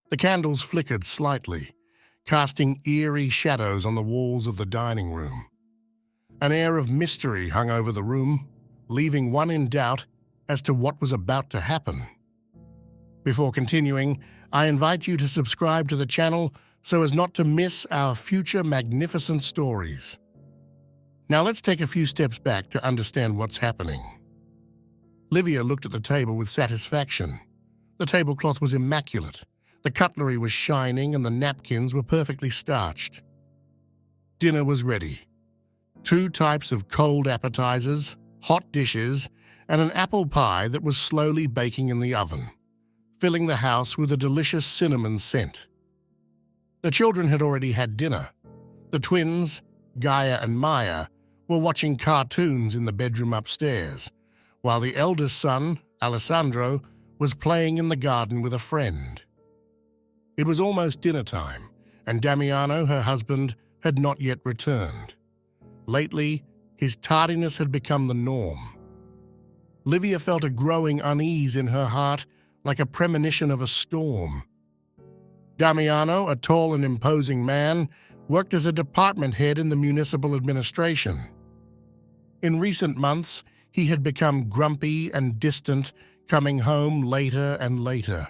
The candles flickered slightly, casting eerie shadows on the walls of the dining room. An air of mystery hung over the room, leaving one in doubt as to what was about to happen. Before continuing, I invite you to subscribe to the channel so as not to miss our future magnificent stories. Now let's take a few steps back to understand what's happening. Livia looked at the table with satisfaction. The tablecloth was immaculate, the cutlery was shining, and the napkins were perfectly starched. Dinner was ready. 2 types of cold appetizers, hot dishes, and an apple pie that was slowly baking in the oven, filling the house with a delicious cinnamon scent. The children had already had dinner. The twins, Gaia and Maya, were watching cartoons in the bedroom upstairs, while the eldest son, Alessandro, was playing in the garden with a friend. It was almost dinner time, and Damiano, her husband, had not yet returned. Lately, his tardiness had become the norm. Livia felt a growing unease in her heart, like a premonition of a storm. Damiano, a tall and imposing man, worked as a department head in the municipal administration. In recent months, he had become grumpy and distant, coming home later and later.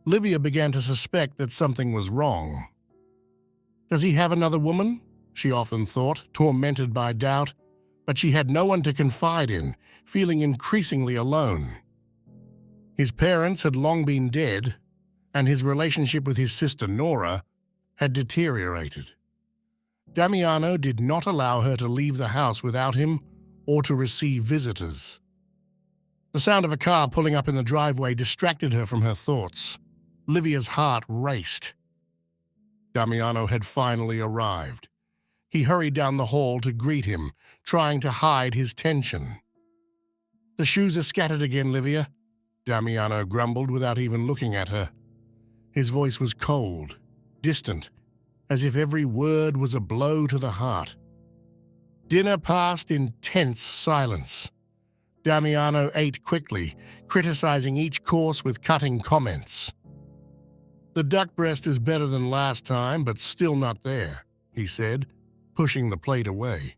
Livia began to suspect that something was wrong. Does he have another woman? She often thought, tormented by doubt, but she had no one to confide in, feeling increasingly alone. His parents had long been dead, and his relationship with his sister Nora had deteriorated. Damiano did not allow her to leave the house without him or to receive visitors. The sound of a car pulling up in the driveway distracted her from her thoughts. Livia's heart raced. Damiano had finally arrived. He hurried down the hall to greet him, trying to hide his tension. "The shoes are scattered again, Livia," Damiano grumbled without even looking at her. His voice was cold, distant, as if every word was a blow to the heart. Dinner passed in tense silence. Damiano ate quickly, criticizing each course with cutting comments. "The duck breast is better than last time, but still not there," he said, pushing the plate away.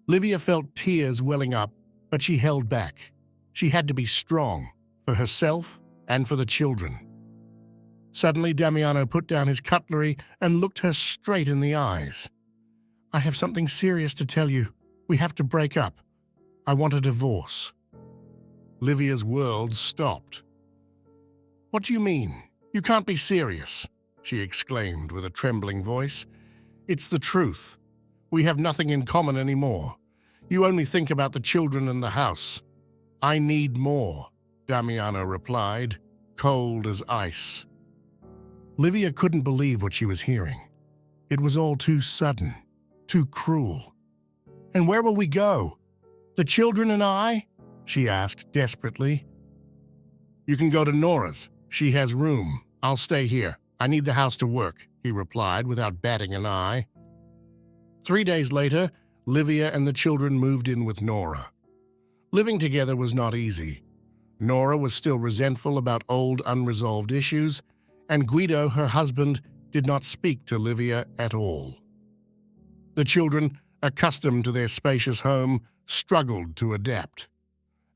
Livia felt tears welling up, but she held back. She had to be strong, for herself and for the children. Suddenly, Damiano put down his cutlery and looked her straight in the eyes. "I have something serious to tell you. We have to break up. I want a divorce." Livia's world stopped. "What do you mean? You can't be serious," she exclaimed with a trembling voice. "It's the truth. We have nothing in common anymore. You only think about the children and the house." "I need more," Damiano replied, cold as ice. Livia couldn't believe what she was hearing. It was all too sudden, too cruel. "And where will we go? The children and I?" she asked desperately. "You can go to Nora's. She has room. I'll stay here. I need the house to work," he replied without batting an eye. 3 days later, Livia and the children moved in with Nora. Living together was not easy. Nora was still resentful about old unresolved issues, and Guido, her husband, did not speak to Livia at all. The children, accustomed to their spacious home, struggled to adapt.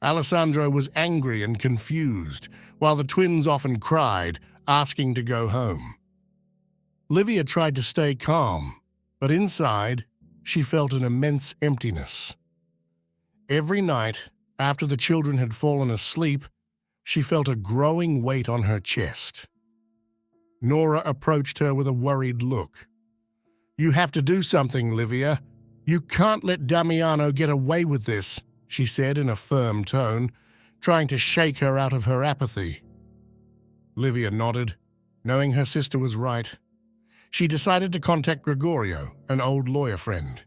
Alessandro was angry and confused, while the twins often cried, asking to go home. Livia tried to stay calm, but inside, she felt an immense emptiness. Every night, after the children had fallen asleep, she felt a growing weight on her chest. Nora approached her with a worried look. "You have to do something, Livia. You can't let Damiano get away with this," she said in a firm tone, trying to shake her out of her apathy. Livia nodded, knowing her sister was right. She decided to contact Gregorio, an old lawyer friend.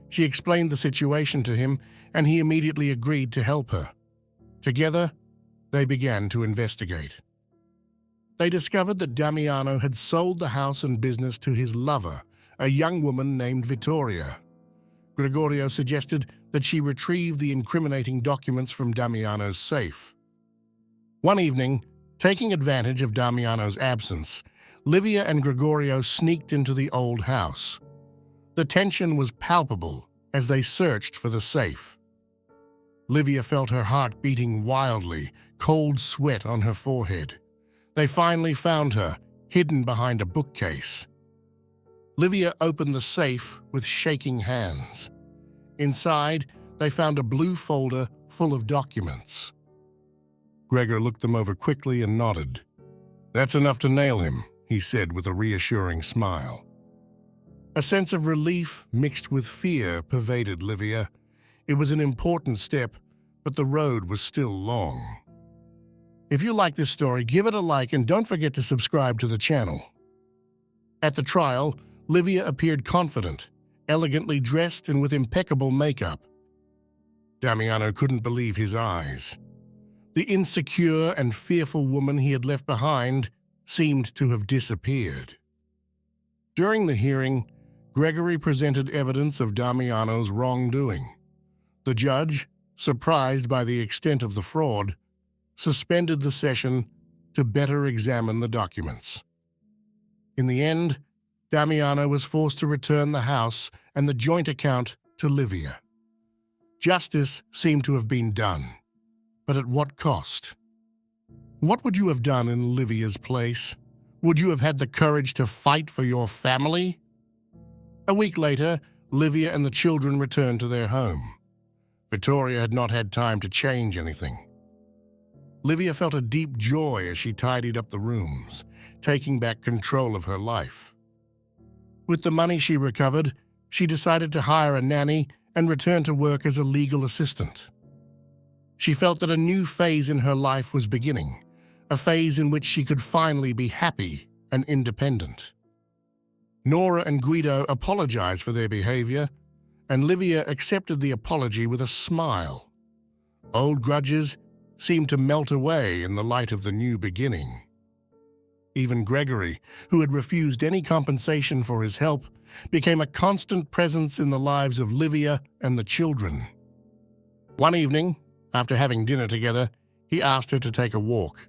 She explained the situation to him, and he immediately agreed to help her. Together, they began to investigate. They discovered that Damiano had sold the house and business to his lover, a young woman named Vittoria. Gregorio suggested that she retrieve the incriminating documents from Damiano's safe. One evening, Taking advantage of Damiano's absence, Livia and Gregorio sneaked into the old house. The tension was palpable as they searched for the safe. Livia felt her heart beating wildly, cold sweat on her forehead. They finally found her, hidden behind a bookcase. Livia opened the safe with shaking hands. Inside, they found a blue folder full of documents. Gregor looked them over quickly and nodded. "That's enough to nail him," he said with a reassuring smile. A sense of relief mixed with fear pervaded Livia. It was an important step, but the road was still long. If you like this story, give it a like and don't forget to subscribe to the channel. At the trial, Livia appeared confident, elegantly dressed and with impeccable makeup. Damiano couldn't believe his eyes. The insecure and fearful woman he had left behind seemed to have disappeared. During the hearing, Gregory presented evidence of Damiano's wrongdoing. The judge, surprised by the extent of the fraud, suspended the session to better examine the documents. In the end, Damiano was forced to return the house and the joint account to Livia. Justice seemed to have been done, but at what cost? What would you have done in Livia's place? Would you have had the courage to fight for your family? A week later, Livia and the children returned to their home. Vittoria had not had time to change anything. Livia felt a deep joy as she tidied up the rooms, taking back control of her life. With the money she recovered, she decided to hire a nanny and return to work as a legal assistant. She felt that a new phase in her life was beginning, a phase in which she could finally be happy and independent. Nora and Guido apologized for their behavior, and Livia accepted the apology with a smile. Old grudges seemed to melt away in the light of the new beginning. Even Gregory, who had refused any compensation for his help, became a constant presence in the lives of Livia and the children. One evening, after having dinner together, he asked her to take a walk.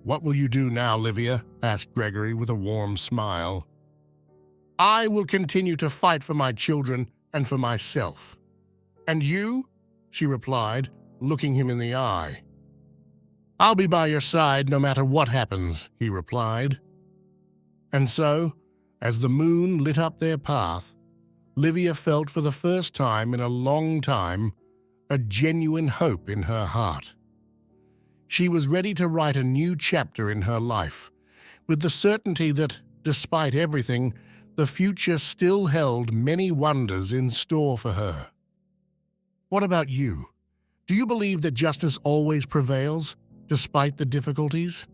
"What will you do now, Livia?" asked Gregory with a warm smile. "I will continue to fight for my children and for myself." "And you?" she replied, looking him in the eye. "I'll be by your side no matter what happens," he replied. And so, as the moon lit up their path, Livia felt for the first time in a long time a genuine hope in her heart. She was ready to write a new chapter in her life, with the certainty that, despite everything, the future still held many wonders in store for her. What about you? Do you believe that justice always prevails, despite the difficulties?